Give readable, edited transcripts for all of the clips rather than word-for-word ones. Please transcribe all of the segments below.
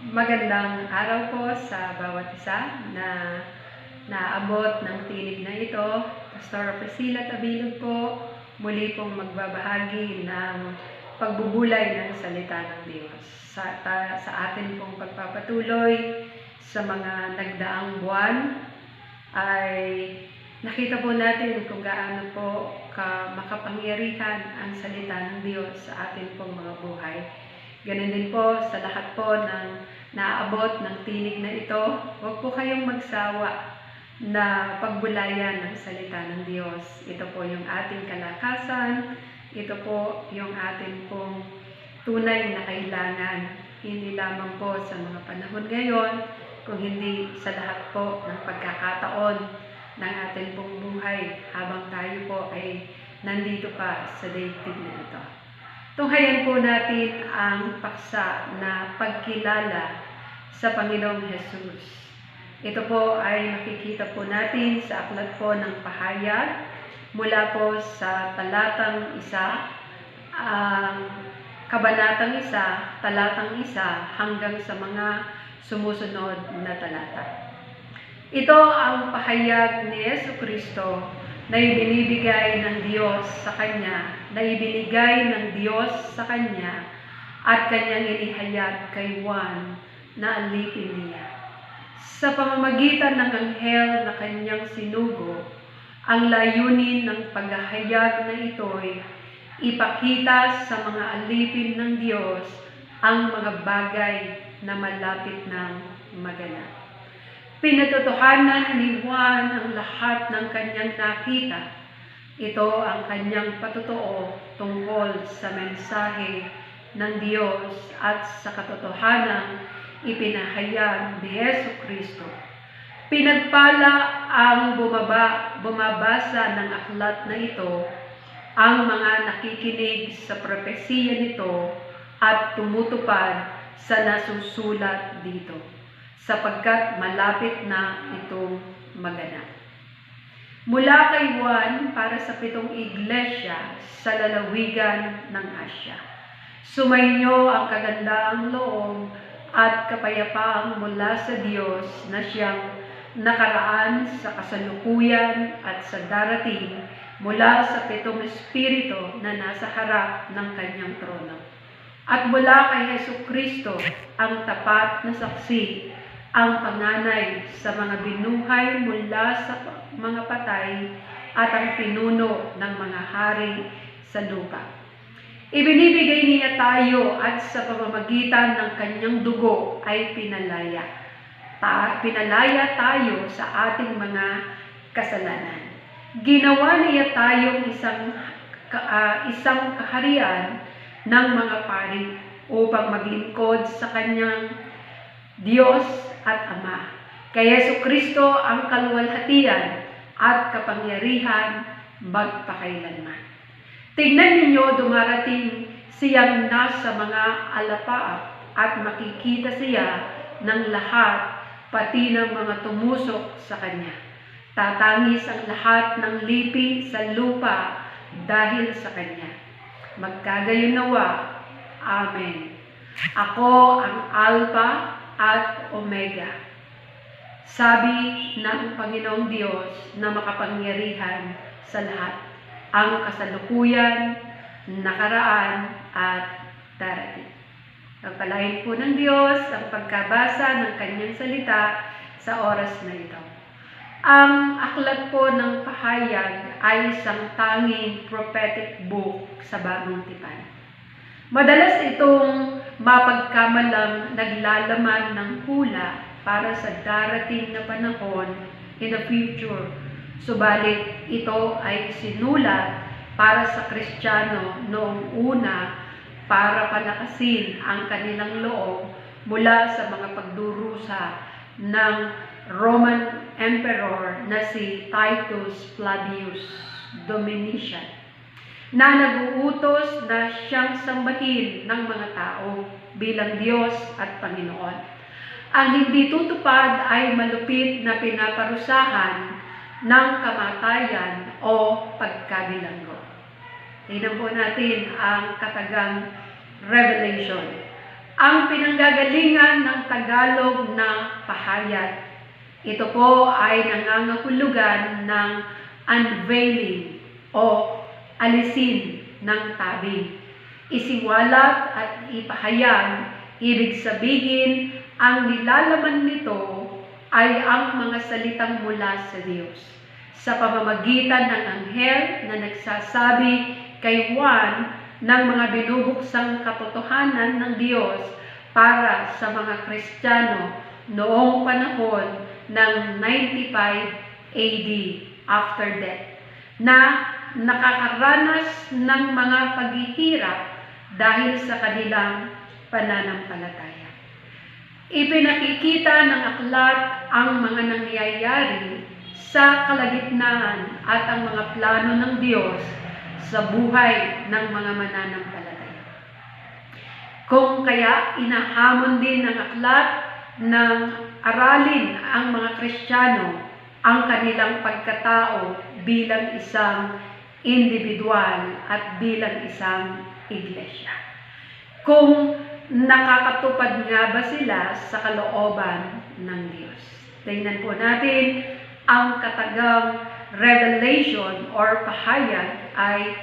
Magandang araw po sa bawat isa na naabot ng tinig na ito. Pastor Priscilla Tabilog po, muli pong magbabahagi ng pagbubulay ng salita ng Diyos. Sa atin pong pagpapatuloy sa mga nagdaang buwan ay nakita po natin kung gaano po makapangyarihan ang salita ng Diyos sa atin pong mga buhay. Ganun din po sa lahat po ng naabot ng tinig na ito, huwag po kayong magsawa na pagbulayan ng salita ng Diyos. Ito po yung ating kalakasan, ito po yung ating pong tunay na kailangan, hindi lamang po sa mga panahon ngayon, kung hindi sa lahat po ng pagkakataon ng ating pong buhay habang tayo po ay nandito pa sa daigdig na ito. Tunghayan po natin ang paksa na pagkilala sa Panginoong Hesus. Ito po ay makikita po natin sa aklat po ng Pahayag mula po sa talatang 1, kabanatang 1, talatang 1 hanggang sa mga sumusunod na talata. Ito ang pahayag ni Jesucristo na ibinibigay ng Diyos sa Kanya, na ibinigay ng Diyos sa Kanya at Kanyang inihayag kay Juan na alipin niya. Sa pamamagitan ng anghel na Kanyang sinugo, ang layunin ng paghahayag na ito'y ipakita sa mga alipin ng Diyos ang mga bagay na malapit ng maganap. Pinatotohanan ni Juan ang lahat ng kanyang nakita. Ito ang kanyang patotoo tungkol sa mensahe ng Diyos at sa katotohanan ipinahayag ni Jesucristo. Pinagpala ang bumabasa ng aklat na ito, ang mga nakikinig sa propesiya nito at tumutupad sa nasusulat dito, sapagkat malapit na itong maganap. Mula kay Juan para sa 7 iglesia sa lalawigan ng Asya. Sumainyo ang kagandaang loob at kapayapaang mula sa Diyos na siyang nakaraan sa kasalukuyan at sa darating mula sa 7 espiritu na nasa harap ng kanyang trono. At mula kay Jesucristo ang tapat na saksi, ang panganay sa mga binuhay mula sa mga patay at ang pinuno ng mga hari sa lupa. Ibinibigay niya tayo at sa pamamagitan ng kanyang dugo ay pinalaya. Pinalaya tayo sa ating mga kasalanan. Ginawa niya tayong isang kaharian ng mga pari upang maglingkod sa kanyang Diyos at Ama. Kay Jesucristo ang kaluwalhatian at kapangyarihan magpakailanman. Tingnan ninyo, dumarating siyang nasa mga alapaap at makikita siya ng lahat, pati ng mga tumusok sa kanya. Tatangis ang lahat ng lipi sa lupa dahil sa kanya. Magkagayon nawa. Amen. Ako ang Alpha at Omega, sabi ng Panginoong Diyos na makapangyarihan sa lahat, ang kasalukuyan, nakaraan at darating. Pagpalain po ng Diyos ang pagkabasa ng kanyang salita sa oras na ito. Ang aklat po ng Pahayag ay isang tanging prophetic book sa Bagong Tipan. Madalas itong mapagkamalang naglalaman ng hula para sa darating na panahon in the future. Subalit ito ay sinulat para sa Kristiyano noong una para palakasin ang kanilang loob mula sa mga pagdurusa ng Roman Emperor na si Titus Flavius Domitian, na naguutos na siyang sambahin ng mga tao bilang Diyos at Panginoon. Ang hindi tutupad ay malupit na pinaparusahan ng kamatayan o pagkabilanggo. Tingnan po natin ang katagang Revelation. ang pinanggagalingan ng Tagalog na pahayag. Ito po ay nangangahulugan ng unveiling o alisin ng tabing. Isiwalat at ipahayag, ibig sabihin, ang nilalaman nito ay ang mga salitang mula sa Diyos sa pamamagitan ng anghel na nagsasabi kay Juan ng mga binubuksang katotohanan ng Diyos para sa mga Kristiyano noong panahon ng 95 AD after death, na nakakaranas ng mga paghihirap dahil sa kanilang pananampalataya. Ipinakikita ng aklat ang mga nangyayari sa kalagitnaan at ang mga plano ng Diyos sa buhay ng mga mananampalataya. Kung kaya inahamon din ng aklat ng aralin ang mga Kristiyano ang kanilang pagkatao bilang isang individual at bilang isang iglesia. Kung nakakatupad nga ba sila sa kalooban ng Diyos? Tingnan po natin ang katagang revelation or pahayag ay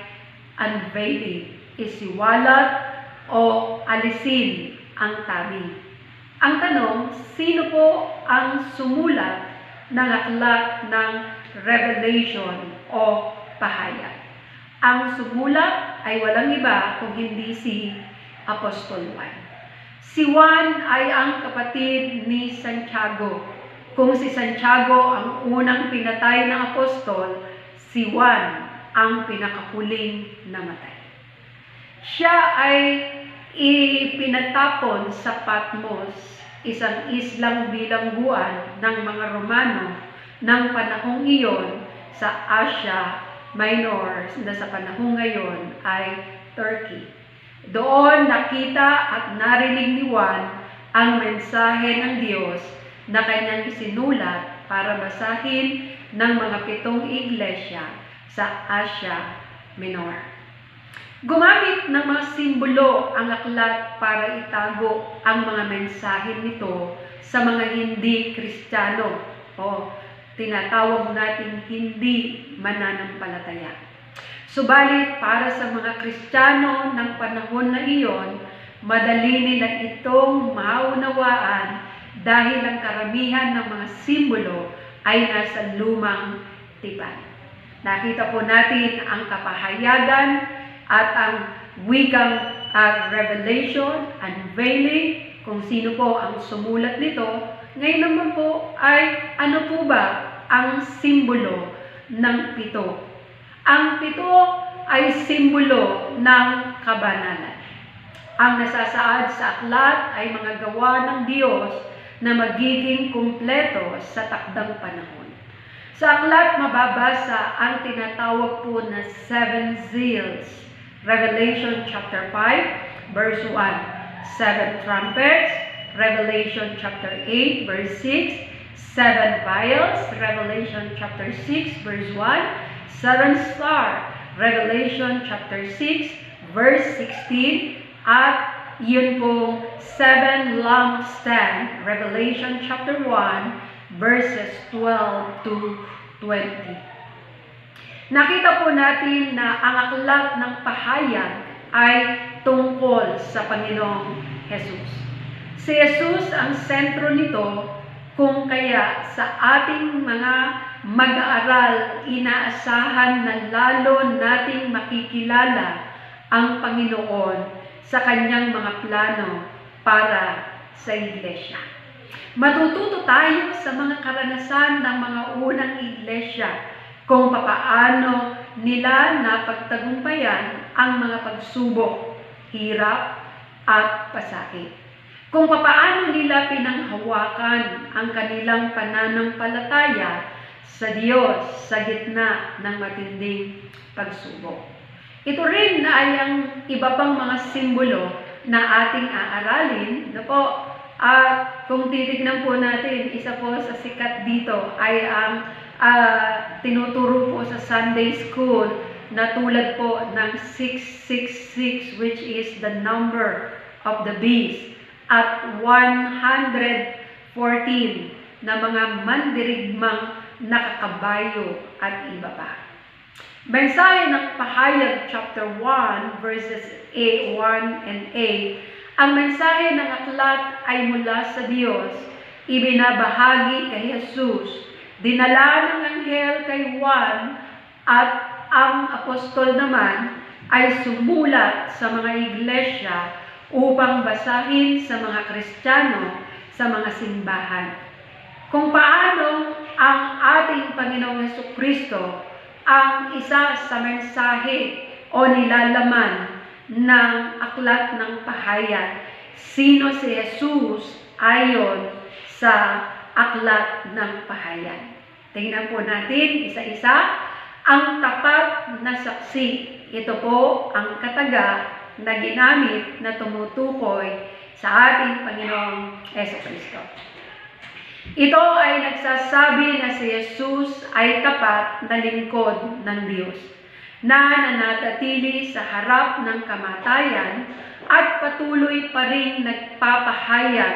unveiling, isiwalat o alisin ang tabing. Ang tanong, sino po ang sumulat ng aklat ng revelation o pahayag? Ang sumulat ay walang iba kung hindi si Apostol Juan. Si Juan ay ang kapatid ni Santiago. Kung si Santiago ang unang pinatay ng apostol, si Juan ang pinakahuling namatay. Siya ay ipinatapon sa Patmos, isang islang bilangguan ng mga Romano ng panahong iyon sa Asia Minor na sa panahong ngayon ay Turkey. Doon nakita at narinig ni Juan ang mensahe ng Diyos na kanyang isinulat para basahin ng mga 7 iglesia sa Asia Minor. Gumamit ng mga simbolo ang aklat para itago ang mga mensahe nito sa mga hindi Kristiyano o tinatawag natin hindi mananampalataya. Subalit para sa mga Kristiyano ng panahon na iyon, madali nila itong maunawaan dahil ang karamihan ng mga simbolo ay nasa lumang tipan. Nakita po natin ang kapahayagan at ang wikang revelation, unveiling, kung sino po ang sumulat nito. Ngayon naman po ay ano po ba ang simbolo ng 7? Ang 7 ay simbolo ng kabanalan. Ang nasasaad sa aklat ay mga gawa ng Diyos na magiging kumpleto sa takdang panahon. Sa aklat mababasa ang tinatawag po na 7 seals. Revelation chapter 5 verse 1. 7 trumpets. Revelation chapter 8 verse 6. 7 vials. Revelation chapter 6 verse 1. 7 star. Revelation chapter 6 verse 16. At yun pong 7 lampstand, Revelation chapter 1, verses 12 to 20. Nakita po natin na ang aklat ng pahayag ay tungkol sa Panginoong Jesus. Si Jesus ang sentro nito, kung kaya sa ating mga mag-aaral, inaasahan na lalo nating makikilala ang Panginoon sa kanyang mga plano para sa iglesia. Matututo tayo sa mga karanasan ng mga unang iglesia kung papaano nila napagtagumpayan ang mga pagsubok, hirap at pasakit. Kung papaano nila pinanghawakan ang kanilang pananampalataya sa Diyos sa gitna ng matinding pagsubok. Ito rin ay ang iba pang mga simbolo na ating aaralin. Po, kung titignan po natin, isa po sa sikat dito ay ang tinuturo po sa Sunday School na tulad po ng 666, which is the number of the beast. at 114 na mga mandirigmang nakakabayo at iba pa. Mensahe ng Pahayag chapter 1 verses 1 and 8. Ang mensahe ng aklat ay mula sa Diyos, ibinabahagi kay Jesus, dinala ng anghel kay Juan, at ang apostol naman ay sumulat sa mga iglesia upang basahin sa mga Kristiyano sa mga simbahan. Kung paano ang ating Panginoong Jesucristo ang isa sa mensahe o nilalaman ng aklat ng Pahayag. Sino si Jesus ayon sa aklat ng Pahayag? Tingnan po natin isa-isa ang tapat na saksi. Ito po ang kataga na ginamit na tumutukoy sa ating Panginoong Jesucristo. Ito ay nagsasabi na si Jesus ay tapat na lingkod ng Diyos, na nananatili sa harap ng kamatayan at patuloy pa rin nagpapahayag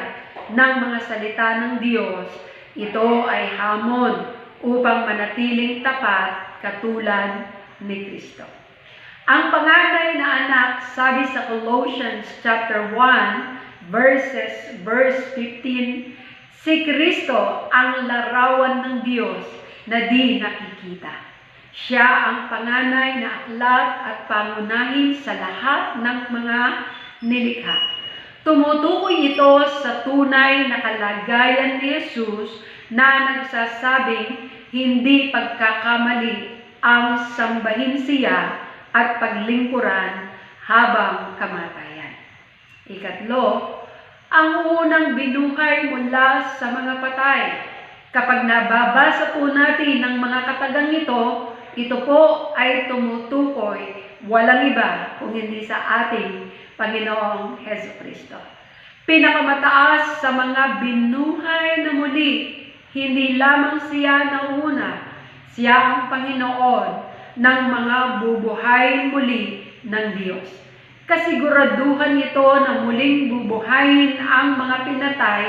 ng mga salita ng Diyos. Ito ay hamon upang manatiling tapat katulad ni Kristo. Ang panganay na anak, sabi sa Colossians chapter 1, verse 15, si Kristo ang larawan ng Diyos na di nakikita. Siya ang panganay na aklat at pangunahin sa lahat ng mga nilikha. Tumutukoy ito sa tunay na kalagayan ni Jesus na nagsasabing hindi pagkakamali ang sambahin siya at paglingkuran habang kamatayan. Ikatlo, ang unang binuhay mula sa mga patay. Kapag nababasa po natin ang mga katagang ito, ito po ay tumutukoy walang iba kung hindi sa ating Panginoong Jesucristo. Pinakamataas sa mga binuhay na muli, hindi lamang siya nauna, siya ang Panginoon ng mga bubuhayin muli ng Diyos. Kasiguraduhan ito na muling bubuhayin ang mga pinatay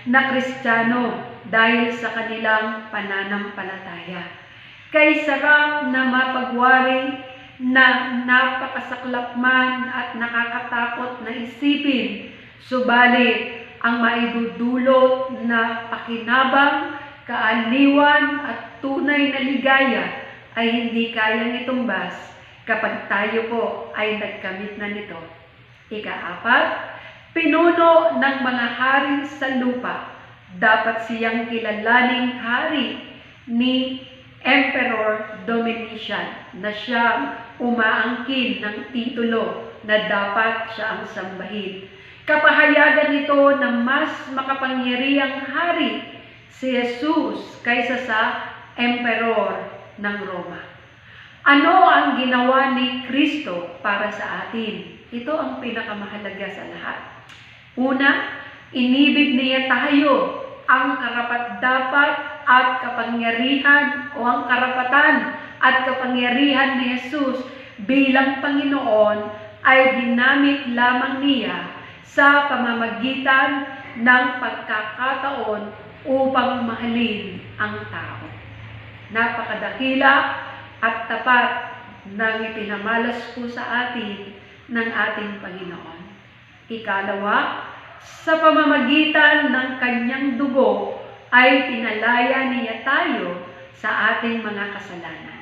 na Kristiyano dahil sa kanilang pananampalataya. Kay sarap na mapagwari na napakasaklap man at nakakatakot na isipin, subalit ang maidudulot na pakinabang, kaaliwan at tunay na ligaya ay hindi kayang itumbas kapag tayo po ay nagkamit na nito. Ika-4, pinuno ng mga hari sa lupa. Dapat siyang kilalaning hari ni Emperor Domitian na siyang umaangkin ng titulo na dapat siya ang sambahin. Kapahayagan nito na mas makapangyarihang hari si Jesus kaysa sa Emperor ng Roma. Ano ang ginawa ni Kristo para sa atin? Ito ang pinakamahalaga sa lahat. Una, inibig niya tayo. Ang karapat-dapat at kapangyarihan o ang karapatan at kapangyarihan ni Jesus bilang Panginoon ay ginamit lamang niya sa pamamagitan ng pagkakataon upang mahalin ang tao. Napakadakila at tapat ng ipinamalas po sa atin ng ating Panginoon. Ikalawa, sa pamamagitan ng kanyang dugo ay pinalaya niya tayo sa ating mga kasalanan.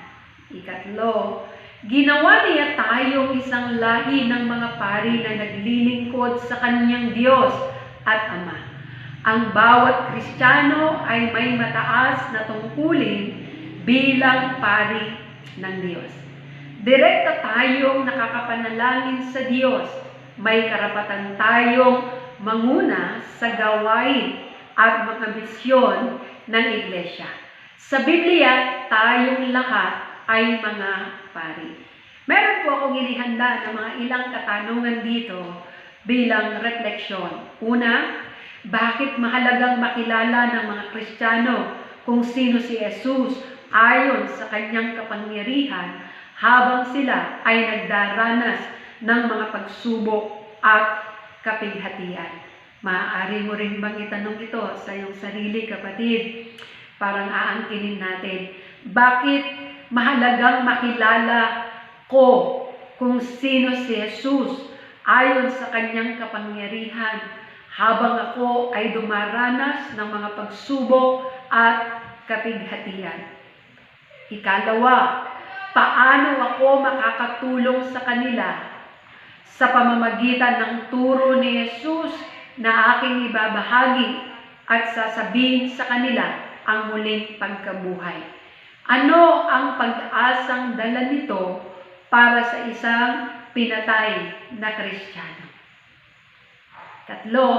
Ikatlo, ginawa niya tayong isang lahi ng mga pari na naglilingkod sa kanyang Diyos at Ama. Ang bawat Kristiyano ay may mataas na tungkulin bilang pari ng Diyos. Direkta tayong nakakapanalangin sa Diyos. May karapatan tayong manguna sa gawain at mga misyon ng Iglesia. Sa Biblia, tayong lahat ay mga pari. Meron po akong inihanda ng mga ilang katanungan dito bilang refleksyon. Una, bakit mahalagang makilala ng mga Kristiyano kung sino si Jesus ayon sa kanyang kapangyarihan habang sila ay nagdaranas ng mga pagsubok at kapighatian? Maaari mo rin bang itanong ito sa iyong sarili, kapatid? Parang aangkinin natin, bakit mahalagang makilala ko kung sino si Jesus ayon sa kanyang kapangyarihan habang ako ay dumaranas ng mga pagsubok at kapighatian? Ikalawa, paano ako makakatulong sa kanila sa pamamagitan ng turo ni Jesus na aking ibabahagi at sasabihin sa kanila ang muling pagkabuhay? Ano ang pag-asang dala nito para sa isang pinatay na Kristiyano? Tatlo,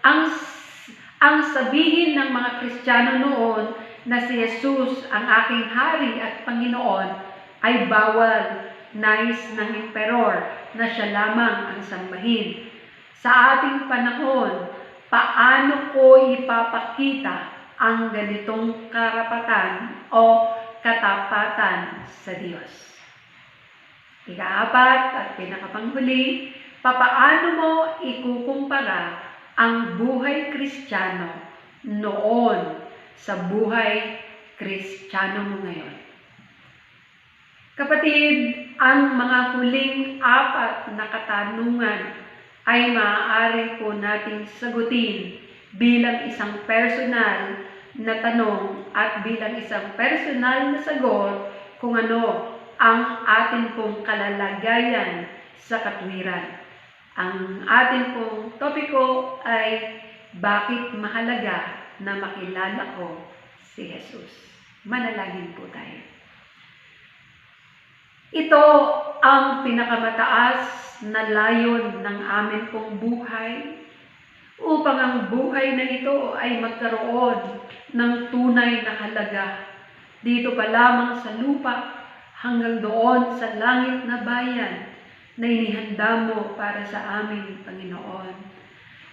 ang sabihin ng mga Kristiyano noon na si Jesus ang aking hari at Panginoon ay bawal, nais ng emperor na siya lamang ang sambahin. Sa ating panahon, paano ko ipapakita ang ganitong karapatan o katapatan sa Diyos? Ika-4 at pinakapanghuli, papaano mo ikukumpara ang buhay Kristiyano noon sa buhay Kristiyano mo ngayon? Kapatid, ang mga huling 4 na katanungan ay maaari po nating sagutin bilang isang personal na tanong at bilang isang personal na sagot kung ano ang atin pong kalalagayan sa katwiran. Ang atin pong topiko ay bakit mahalaga na makilala ko si Jesus. Manalangin po tayo. Ito ang pinakamataas na layon ng amin pong buhay, upang ang buhay na ito ay magkaroon ng tunay na halaga dito pa lamang sa lupa hanggang doon sa langit na bayan na inihanda mo para sa amin, Panginoon.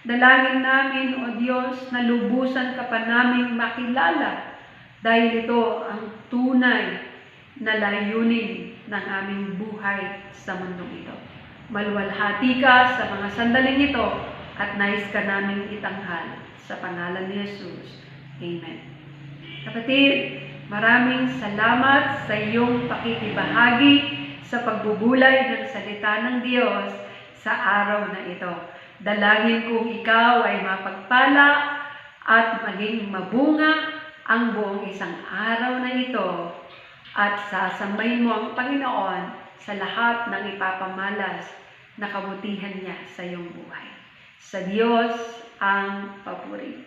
Dalangin namin, O Diyos, na lubusan ka pa naming makilala dahil ito ang tunay na layunin ng aming buhay sa mundong ito. Maluwalhati ka sa mga sandaling ito at nais ka naming itanghal sa pangalan ni Jesus. Amen. Kapatid, maraming salamat sa iyong pakikibahagi sa pagbubulay ng salita ng Diyos sa araw na ito. Dalangin kong ikaw ay mapagpala at maging mabunga ang buong isang araw na ito at sasambahin mo ang Panginoon sa lahat ng ipapamalas na kabutihan niya sa iyong buhay. Sa Diyos ang papuri.